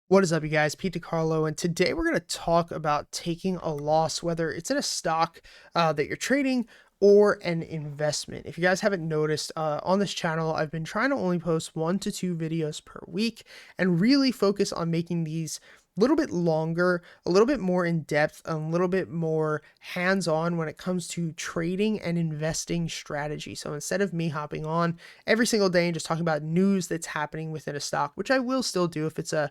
What is up, you guys? Pete DiCarlo, and today we're going to talk about taking a loss, whether it's in a stock that you're trading or an investment. If you guys haven't noticed, on this channel, I've been trying to only post 1 to 2 videos per week and really focus on making these a little bit longer, a little bit more in depth, a little bit more hands-on when it comes to trading and investing strategy. So instead of me hopping on every single day and just talking about news that's happening within a stock, which I will still do if it's a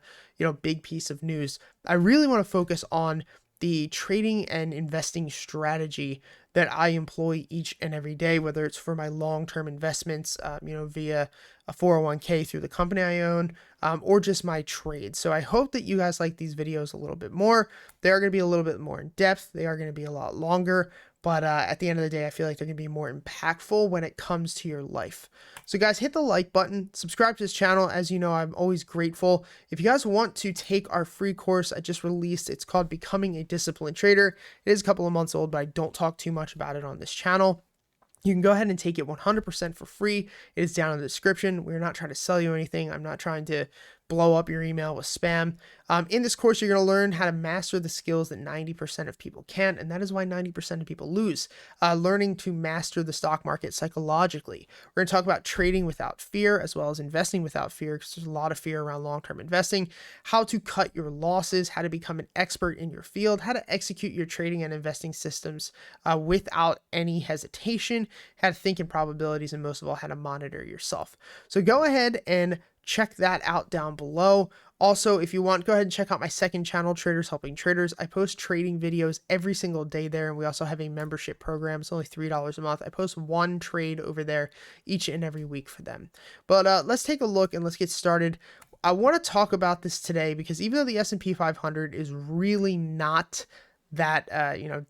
big piece of news, I really want to focus on the trading and investing strategy that I employ each and every day, whether it's for my long-term investments, via a 401k through the company I own, or just my trades. So I hope that you guys like these videos a little bit more. They are going to be a little bit more in depth. They are going to be a lot longer, but at the end of the day, I feel like they're going to be more impactful when it comes to your life. So guys, hit the like button, subscribe to this channel. As you know, I'm always grateful. If you guys want to take our free course I just released, it's called Becoming a Disciplined Trader. It is a couple of months old, but I don't talk too much about it on this channel. You can go ahead and take it 100% for free. It is down in the description. We're not trying to sell you anything. I'm not trying to blow up your email with spam. In this course, you're going to learn how to master the skills that 90% of people can't, and that is why 90% of people lose. Learning to master the stock market psychologically. We're going to talk about trading without fear, as well as investing without fear, because there's a lot of fear around long-term investing. How to cut your losses, how to become an expert in your field, how to execute your trading and investing systems without any hesitation, how to think in probabilities, and most of all, how to monitor yourself. So go ahead and check that out down below. Also, if you want, go ahead and check out my second channel, Traders Helping Traders. I post trading videos every single day there, and we also have a membership program. It's only $3 a month. I post one trade over there each and every week for them. But let's take a look and let's get started. I want to talk about this today because even though the S&P 500 is really not that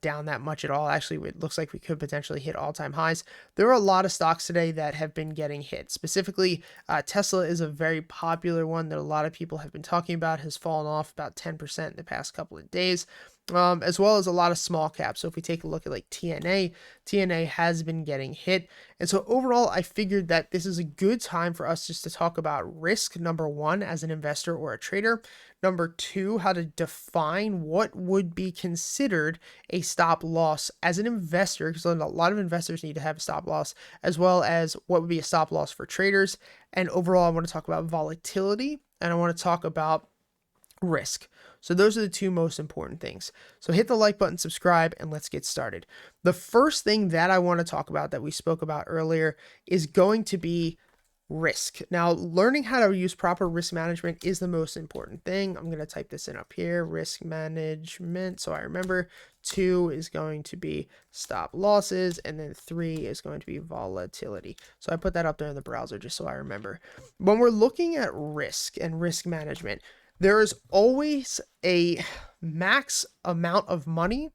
down that much at all. Actually, it looks like we could potentially hit all-time highs. There are a lot of stocks today that have been getting hit. Specifically, Tesla is a very popular one that a lot of people have been talking about, has fallen off about 10% in the past couple of days. As well as a lot of small caps. So if we take a look at like TNA has been getting hit. And so overall, I figured that this is a good time for us just to talk about risk, number one, as an investor or a trader. Number two, how to define what would be considered a stop loss as an investor, because a lot of investors need to have a stop loss, as well as what would be a stop loss for traders. And overall, I want to talk about volatility and I want to talk about risk. So those are the two most important things. So hit the like button, subscribe, and let's get started. The first thing that I want to talk about that we spoke about earlier is going to be risk. Now, learning how to use proper risk management is the most important thing. I'm going to type this in up here, risk management. So I remember 2 is going to be stop losses, and then 3 is going to be volatility. So I put that up there in the browser just so I remember. When we're looking at risk and risk management, there is always a max amount of money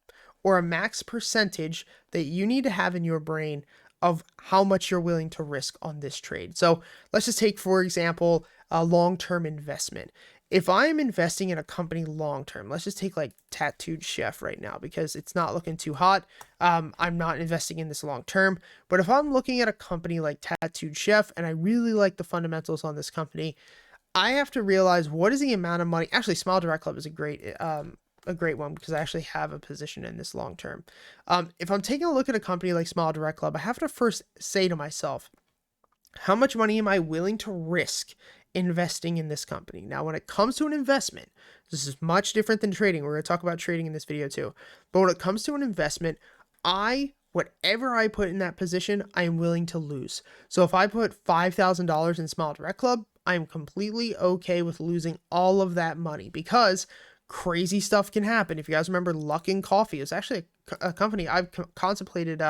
or a max percentage that you need to have in your brain of how much you're willing to risk on this trade. So let's just take, for example, a long-term investment. If I am investing in a company long-term, let's just take like Tattooed Chef right now because it's not looking too hot. I'm not investing in this long-term, but if I'm looking at a company like Tattooed Chef and I really like the fundamentals on this company, I have to realize what is the amount of money. Actually, Smile Direct Club is a great one because I actually have a position in this long term. If I'm taking a look at a company like Smile Direct Club, I have to first say to myself, how much money am I willing to risk investing in this company? Now, when it comes to an investment, this is much different than trading. We're going to talk about trading in this video too. But when it comes to an investment, whatever I put in that position, I am willing to lose. So if I put $5,000 in Smile Direct Club, I'm completely okay with losing all of that money because crazy stuff can happen. If you guys remember Luckin Coffee, it's actually a company I've contemplated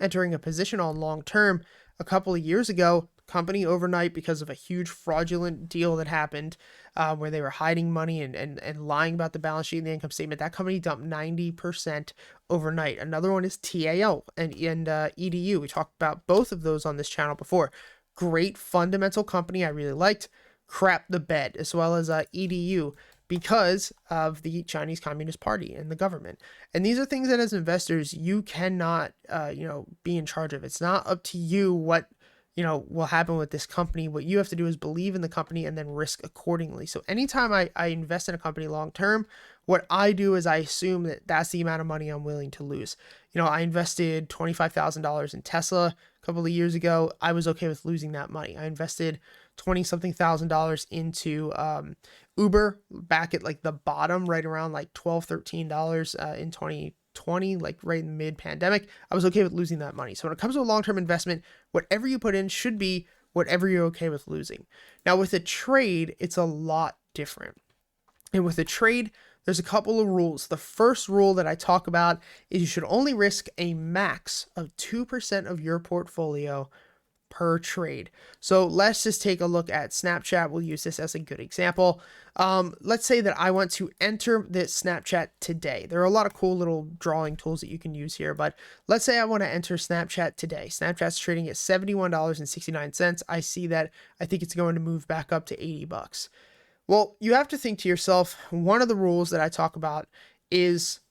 entering a position on long term a couple of years ago. Company overnight, because of a huge fraudulent deal that happened where they were hiding money and lying about the balance sheet and the income statement, that company dumped 90% overnight. Another one is TAL and EDU. We talked about both of those on this channel before. Great fundamental company I really liked. Crap the bed, as well as EDU, because of the Chinese Communist Party and the government. And these are things that as investors, you cannot, be in charge of. It's not up to you what will happen with this company. What you have to do is believe in the company and then risk accordingly. So anytime I invest in a company long term, what I do is I assume that that's the amount of money I'm willing to lose. I invested $25,000 in Tesla a couple of years ago. I was okay with losing that money. I invested 20 something thousand dollars into Uber back at like the bottom, right around like $12, $13 in 2020, like right in mid pandemic. I was okay with losing that money. So when it comes to a long-term investment, whatever you put in should be whatever you're okay with losing. Now with a trade, it's a lot different. And with a trade, there's a couple of rules. The first rule that I talk about is you should only risk a max of 2% of your portfolio per trade. So let's just take a look at Snapchat. We'll use this as a good example. Let's say that I want to enter this Snapchat today. There are a lot of cool little drawing tools that you can use here, but let's say I want to enter Snapchat today. Snapchat's trading at $71.69. I see that. I think it's going to move back up to $80. Well, you have to think to yourself, one of the rules that I talk about is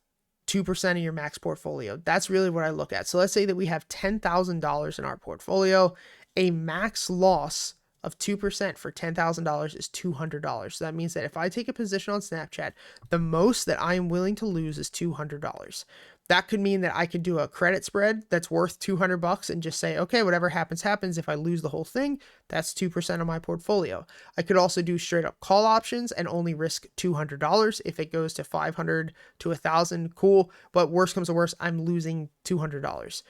2% of your max portfolio. That's really what I look at. So let's say that we have $10,000 in our portfolio. A max loss of 2% for $10,000 is $200. So that means that if I take a position on Snapchat, the most that I am willing to lose is $200. That could mean that I could do a credit spread that's worth $200 and just say, okay, whatever happens, happens. If I lose the whole thing, that's 2% of my portfolio. I could also do straight up call options and only risk $200. If it goes to 500 to 1,000, cool. But worst comes to worst, I'm losing $200.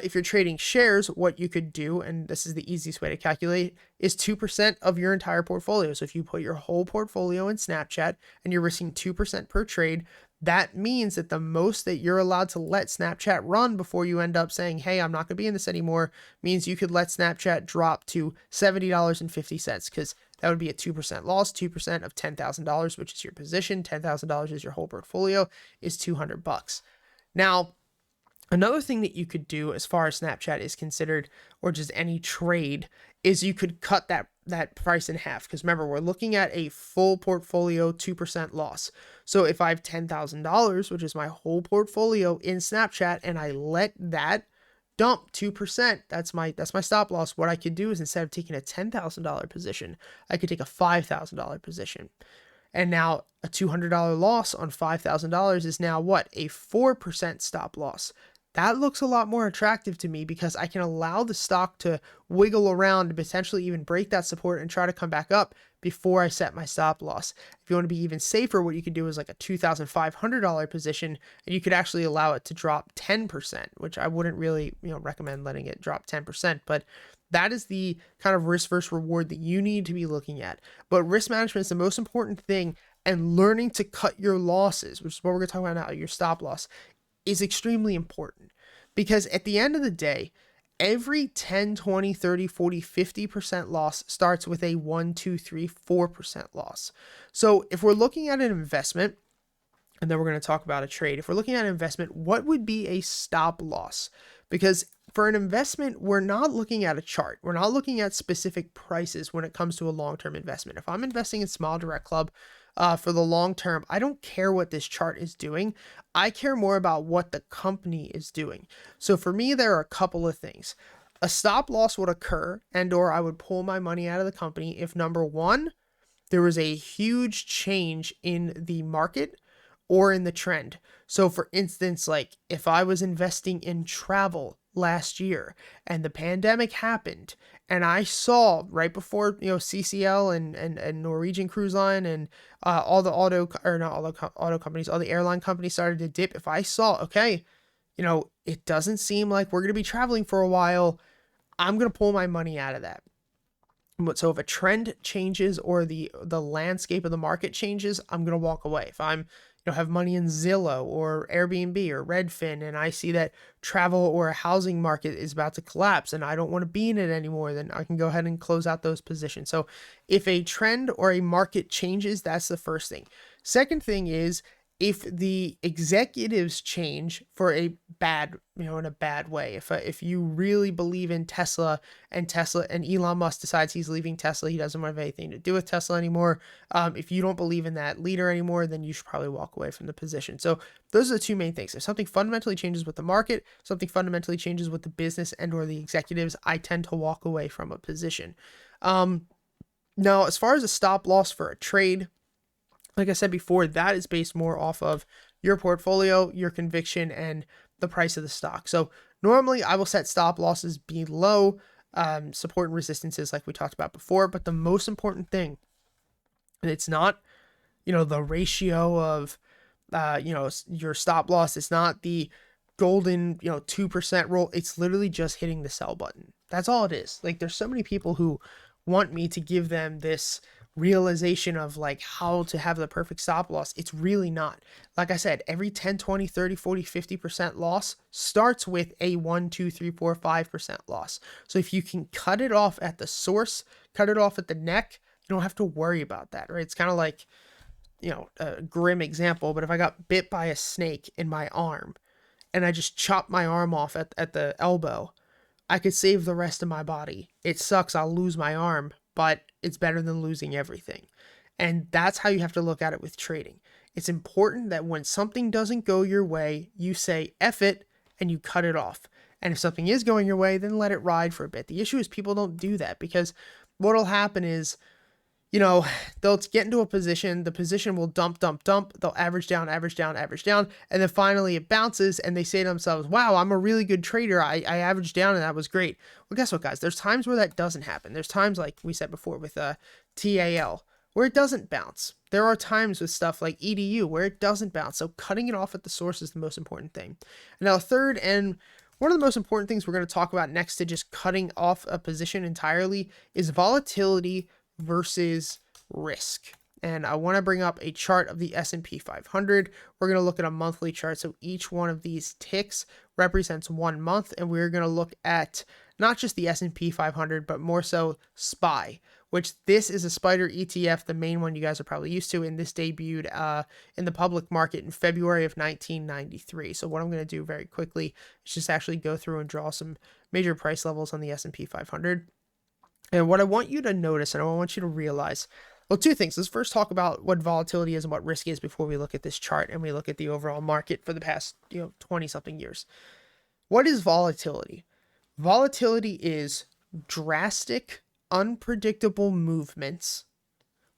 If you're trading shares, what you could do, and this is the easiest way to calculate, is 2% of your entire portfolio. So if you put your whole portfolio in Snapchat and you're risking 2% per trade, that means that the most that you're allowed to let Snapchat run before you end up saying, hey, I'm not going to be in this anymore, means you could let Snapchat drop to $70.50, because that would be a 2% loss. 2% of $10,000, which is your position. $10,000 is your whole portfolio, is $200. Now, another thing that you could do as far as Snapchat is considered, or just any trade, is you could cut that price in half. Because remember, we're looking at a full portfolio 2% loss. So if I have $10,000, which is my whole portfolio in Snapchat, and I let that dump 2%, that's my stop loss. What I could do is, instead of taking a $10,000 position, I could take a $5,000 position. And now a $200 loss on $5,000 is now what? A 4% stop loss. That looks a lot more attractive to me, because I can allow the stock to wiggle around and potentially even break that support and try to come back up before I set my stop loss. If you want to be even safer, what you could do is like a $2,500 position, and you could actually allow it to drop 10%, which I wouldn't really, recommend letting it drop 10%, but that is the kind of risk versus reward that you need to be looking at. But risk management is the most important thing, and learning to cut your losses, which is what we're going to talk about now, your stop loss, is extremely important. Because at the end of the day, every 10, 20, 30, 40, 50% loss starts with a 1, 2, 3, 4% loss. So if we're looking at an investment, and then we're going to talk about a trade. If we're looking at an investment, what would be a stop loss? Because for an investment, we're not looking at a chart. We're not looking at specific prices when it comes to a long-term investment. If I'm investing in Smile Direct Club for the long term, I don't care what this chart is doing. I care more about what the company is doing. So for me, there are a couple of things. A stop loss would occur, or I would pull my money out of the company if, number one, there was a huge change in the market or in the trend. So for instance, like if I was investing in travel last year and the pandemic happened, and I saw right before, CCL and Norwegian Cruise Line and all the auto companies, all the airline companies started to dip. If I saw, okay, it doesn't seem like we're going to be traveling for a while, I'm going to pull my money out of that. So if a trend changes or the landscape of the market changes, I'm going to walk away. If I'm have money in Zillow or Airbnb or Redfin, and I see that travel or a housing market is about to collapse and I don't want to be in it anymore, then I can go ahead and close out those positions. So if a trend or a market changes, that's the first thing. Second thing is, if the executives change for a bad, in a bad way, if you really believe in Tesla and Elon Musk decides he's leaving Tesla, he doesn't have anything to do with Tesla anymore. If you don't believe in that leader anymore, then you should probably walk away from the position. So those are the two main things. If something fundamentally changes with the market, something fundamentally changes with the business and or the executives, I tend to walk away from a position. Now, as far as a stop loss for a trade, like I said before, that is based more off of your portfolio, your conviction, and the price of the stock. So normally I will set stop losses below support and resistances like we talked about before. But the most important thing, and it's not, the ratio of, your stop loss. It's not the golden, 2% rule. It's literally just hitting the sell button. That's all it is. Like, there's so many people who want me to give them this realization of like how to have the perfect stop loss. It's really not. Like I said, every 10, 20, 30, 40, 50% loss starts with a 1, 2, 3, 4, 5% loss. So if you can cut it off at the source, cut it off at the neck, you don't have to worry about that, right? It's kind of like, a grim example, but if I got bit by a snake in my arm and I just chopped my arm off at the elbow, I could save the rest of my body. It sucks, I'll lose my arm, but it's better than losing everything. And that's how you have to look at it with trading. It's important that when something doesn't go your way, you say F it and you cut it off. And if something is going your way, then let it ride for a bit. The issue is people don't do that, because what'll happen is, they'll get into a position, the position will dump, they'll average down, and then finally it bounces and they say to themselves, wow, I'm a really good trader, I averaged down and that was great. Well, guess what, guys? There's times where that doesn't happen. There's times, like we said before with TAL, where it doesn't bounce. There are times with stuff like EDU where it doesn't bounce. So cutting it off at the source is the most important thing. Now, third, and one of the most important things we're going to talk about next to just cutting off a position entirely, is volatility versus risk. And I want to bring up a chart of the S&P 500. We're going to look at a monthly chart. So each one of these ticks represents 1 month, and we're going to look at not just the S&P 500, but more so SPY, which this is a spider ETF, the main one you guys are probably used to, and this debuted in the public market in February of 1993. So what I'm going to do very quickly is just actually go through and draw some major price levels on the S&P 500. And what I want you to notice, and I want you to realize, well, two things. Let's first talk about what volatility is and what risk is before we look at this chart and we look at the overall market for the past, 20 something years. What is volatility? Volatility is drastic, unpredictable movements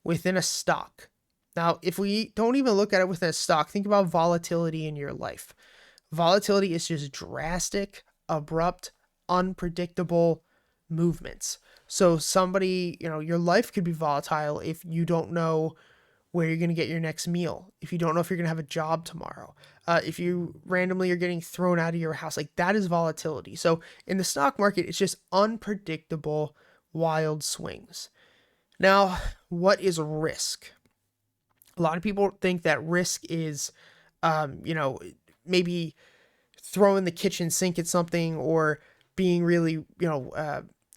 within a stock. Now, if we don't even look at it within a stock, think about volatility in your life. Volatility is just drastic, abrupt, unpredictable movements. So somebody, your life could be volatile if you don't know where you're going to get your next meal, if you don't know if you're going to have a job tomorrow, if you randomly are getting thrown out of your house, like that is volatility. So in the stock market, it's just unpredictable, wild swings. Now, what is risk? A lot of people think that risk is, maybe throwing the kitchen sink at something, or being really,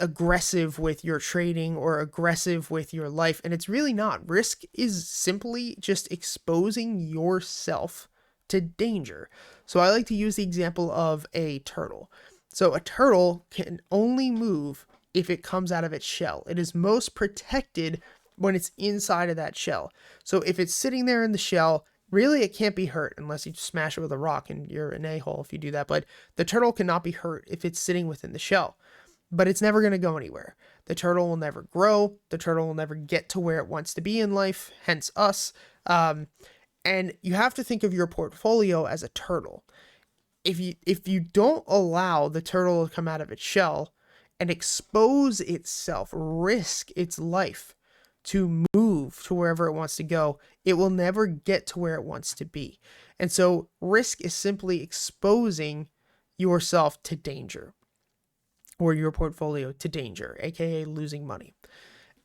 aggressive with your trading or aggressive with your life. And it's really not. Risk is simply just exposing yourself to danger. So I like to use the example of a turtle. So a turtle can only move if it comes out of its shell. It is most protected when it's inside of that shell. So if it's sitting there in the shell, really it can't be hurt unless you smash it with a rock, and you're an a-hole if you do that. But the turtle cannot be hurt if it's sitting within the shell. But it's never going to go anywhere. The turtle will never grow. The turtle will never get to where it wants to be in life, hence us. And you have to think of your portfolio as a turtle. If you don't allow the turtle to come out of its shell and expose itself, risk its life to move to wherever it wants to go, it will never get to where it wants to be. And so risk is simply exposing yourself to danger, or your portfolio to danger, aka losing money.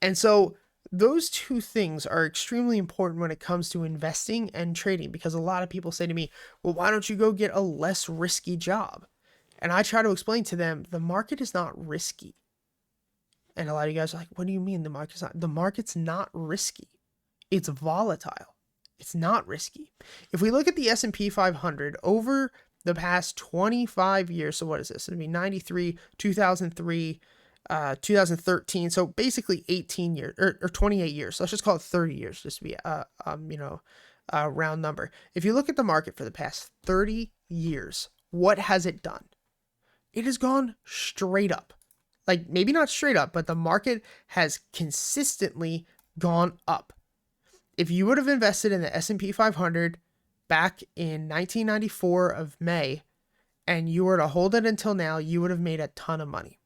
And so those two things are extremely important when it comes to investing and trading, because a lot of people say to me, well, why don't you go get a less risky job? And I try to explain to them, the market is not risky. And a lot of you guys are like, what do you mean the market's not? The market's not risky. It's volatile. It's not risky. If we look at the S&P 500 over the past 25 years, so what is this? It'd be 93, 2003, 2013. So basically 18 years or 28 years. Let's just call it 30 years, just to be a round number. If you look at the market for the past 30 years, what has it done? It has gone straight up. Like maybe not straight up, but the market has consistently gone up. If you would have invested in the S&P 500 back in 1994 of May, and you were to hold it until now, you would have made a ton of money.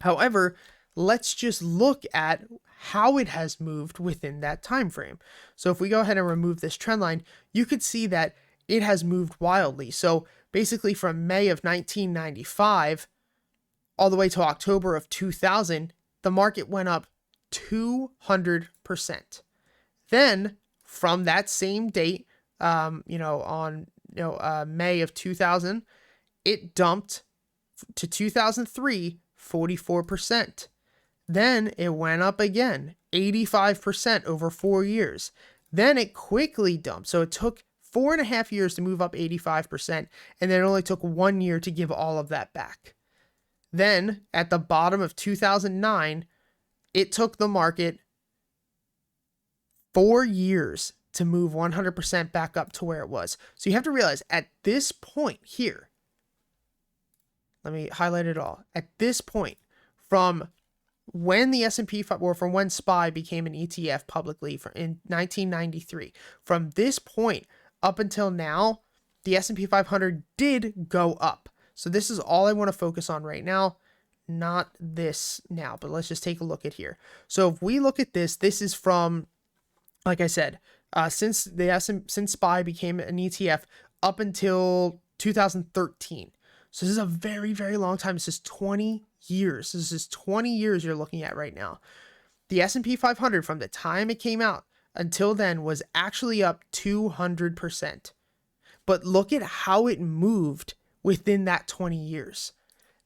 However, let's just look at how it has moved within that time frame. So if we go ahead and remove this trend line, you could see that it has moved wildly. So basically from May of 1995 all the way to October of 2000, the market went up 200%. Then from that same date, May of 2000, it dumped to 2003, 44%. Then it went up again, 85% over 4 years. Then it quickly dumped. So it took 4.5 years to move up 85%, and then it only took 1 year to give all of that back. Then at the bottom of 2009, it took the market 4 years to move 100% back up to where it was. So you have to realize at this point here, let me highlight it all. At this point, from when the S&P, or from when SPY became an ETF publicly in 1993, from this point up until now, the S&P 500 did go up. So this is all I want to focus on right now. Not this now, but let's just take a look at here. So if we look at this, this is from, like I said, since SPY became an ETF up until 2013. So this is a very, very long time. This is 20 years. This is 20 years you're looking at right now. The S&P 500 from the time it came out until then was actually up 200%. But look at how it moved within that 20 years.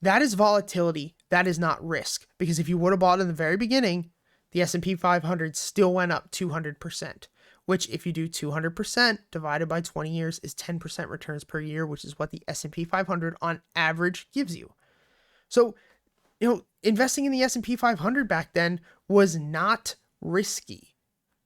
That is volatility. That is not risk. Because if you would have bought in the very beginning, the S&P 500 still went up 200%, which if you do 200% divided by 20 years is 10% returns per year, which is what the S&P 500 on average gives you. So, investing in the S&P 500 back then was not risky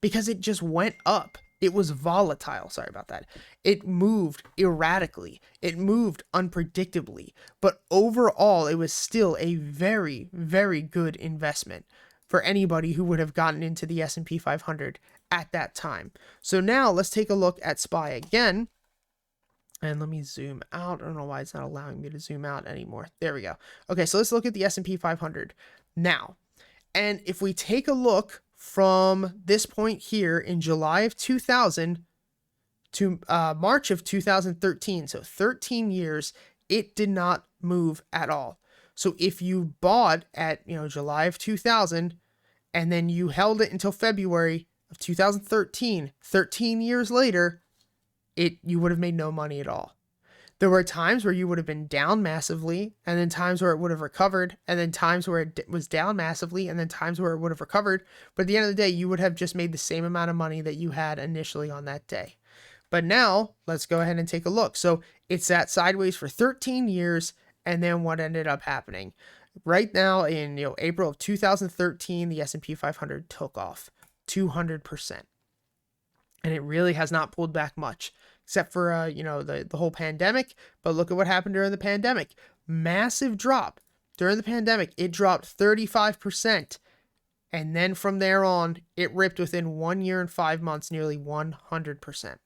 because it just went up. It was volatile. Sorry about that. It moved erratically. It moved unpredictably. But overall, it was still a very, very good investment for anybody who would have gotten into the S&P 500 at that time. So now let's take a look at SPY again. And let me zoom out. I don't know why it's not allowing me to zoom out anymore. There we go. Okay, so let's look at the S&P 500 now. And if we take a look from this point here in July of 2000 to March of 2013, so 13 years, it did not move at all. So if you bought at July of 2000 and then you held it until February of 2013, 13 years later, you would have made no money at all. There were times where you would have been down massively, and then times where it would have recovered, and then times where it was down massively, and then times where it would have recovered. But at the end of the day, you would have just made the same amount of money that you had initially on that day. But now let's go ahead and take a look. So it sat sideways for 13 years, and then what ended up happening? Right now in April of 2013, the S&P 500 took off 200%. And it really has not pulled back much, except for, the whole pandemic. But look at what happened during the pandemic. Massive drop. During the pandemic, it dropped 35%. And then from there on, it ripped within 1 year and 5 months, nearly 100%. And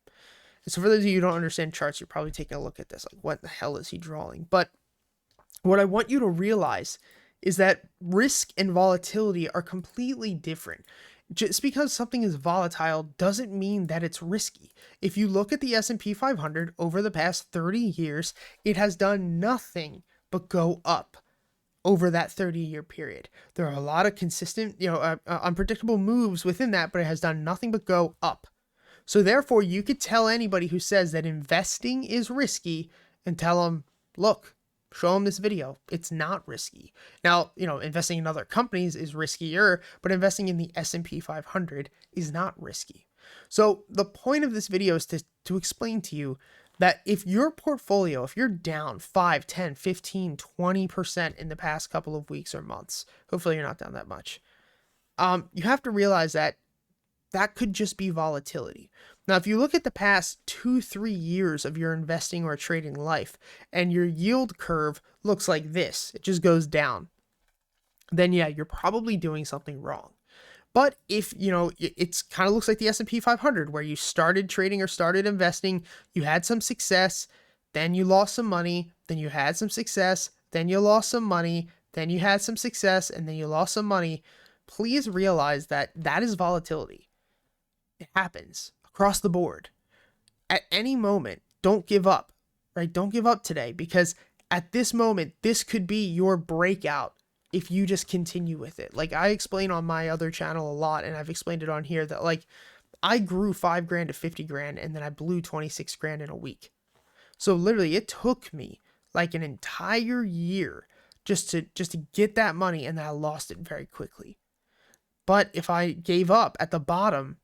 so for those of you who don't understand charts, you're probably taking a look at this. Like, what the hell is he drawing? But what I want you to realize is that risk and volatility are completely different. Just because something is volatile doesn't mean that it's risky. If you look at the S&P 500 over the past 30 years, it has done nothing but go up over that 30-year period. There are a lot of consistent, unpredictable moves within that, but it has done nothing but go up. So therefore, you could tell anybody who says that investing is risky and tell them, look, show them this video. It's not risky. Now, investing in other companies is riskier, but investing in the S&P 500 is not risky. So the point of this video is to explain to you that if your portfolio, if you're down 5, 10, 15, 20% in the past couple of weeks or months, hopefully you're not down that much. You have to realize that that could just be volatility. Now, if you look at the past 2, 3 years of your investing or trading life and your yield curve looks like this, it just goes down, then yeah, you're probably doing something wrong. But if, it's kind of looks like the S&P 500 where you started trading or started investing, you had some success, then you lost some money, then you had some success, then you lost some money, then you had some success, and then you lost some money. Please realize that that is volatility. It happens across the board. At any moment, don't give up, right? Don't give up today, because at this moment, this could be your breakout if you just continue with it. Like I explain on my other channel a lot, and I've explained it on here, that like I grew 5 grand to 50 grand and then I blew 26 grand in a week. So literally it took me like an entire year just to get that money, and then I lost it very quickly. But if I gave up at the bottom,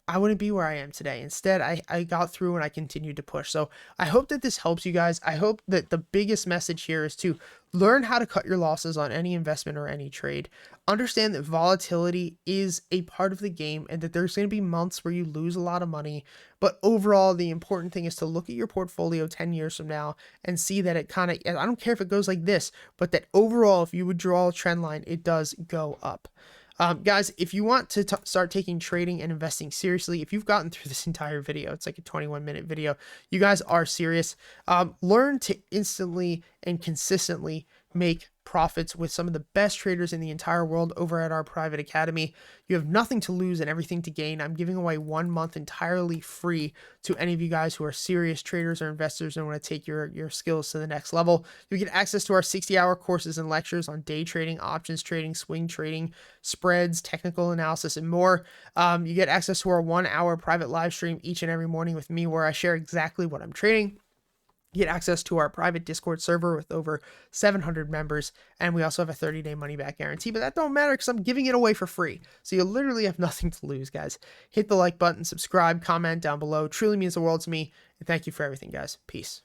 I wouldn't be where I am today. Instead, I got through and I continued to push. So I hope that this helps you guys. I hope that the biggest message here is to learn how to cut your losses on any investment or any trade. Understand that volatility is a part of the game and that there's going to be months where you lose a lot of money. But overall, the important thing is to look at your portfolio 10 years from now and see that it kind of, I don't care if it goes like this, but that overall, if you would draw a trend line, it does go up. Guys, if you want to start taking trading and investing seriously, if you've gotten through this entire video, it's like a 21-minute video, you guys are serious. Learn to instantly and consistently make profits with some of the best traders in the entire world over at our private academy. You have nothing to lose and everything to gain. I'm giving away 1 month entirely free to any of you guys who are serious traders or investors and want to take your skills to the next level. You get access to our 60-hour courses and lectures on day trading, options trading, swing trading, spreads, technical analysis, and more. You get access to our 1-hour private live stream each and every morning with me, where I share exactly what I'm trading. You get access to our private Discord server with over 700 members, and we also have a 30-day money-back guarantee, but that don't matter because I'm giving it away for free. So you literally have nothing to lose, guys. Hit the like button, subscribe, comment down below. It truly means the world to me, and thank you for everything, guys. Peace.